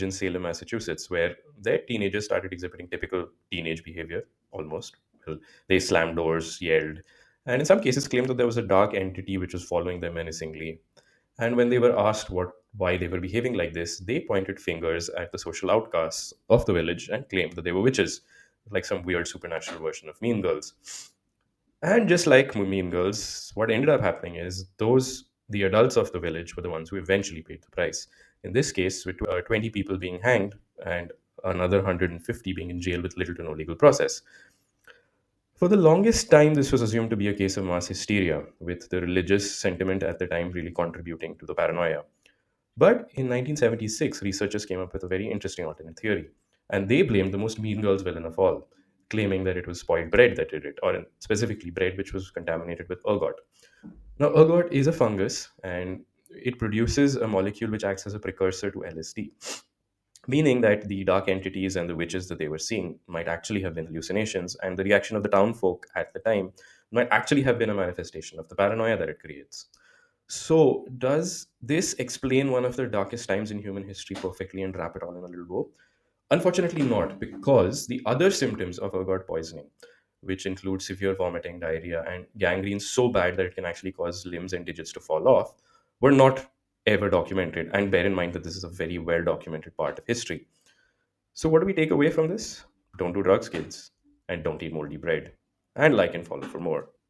in Salem, Massachusetts, where their teenagers started exhibiting typical teenage behavior almost. Well, they slammed doors, yelled, and in some cases claimed that there was a dark entity which was following them menacingly. And when they were asked why they were behaving like this, they pointed fingers at the social outcasts of the village and claimed that they were witches, like some weird supernatural version of Mean Girls. And just like Mean Girls, what ended up happening is the adults of the village were the ones who eventually paid the price. In this case, with 20 people being hanged and another 150 being in jail with little to no legal process. For the longest time, this was assumed to be a case of mass hysteria, with the religious sentiment at the time really contributing to the paranoia. But in 1976, researchers came up with a very interesting alternate theory, and they blamed the most Mean Girls villain of all, claiming that it was spoiled bread that did it, or specifically bread which was contaminated with ergot. Now, ergot is a fungus, and it produces a molecule which acts as a precursor to LSD, meaning that the dark entities and the witches that they were seeing might actually have been hallucinations, and the reaction of the town folk at the time might actually have been a manifestation of the paranoia that it creates. So, does this explain one of the darkest times in human history perfectly and wrap it all in a little bow? Unfortunately, not, because the other symptoms of ergot poisoning, which include severe vomiting, diarrhea, and gangrene so bad that it can actually cause limbs and digits to fall off, were not ever documented. And bear in mind that this is a very well documented part of history. So, what do we take away from this? Don't do drugs, kids, and don't eat moldy bread. And like and follow for more.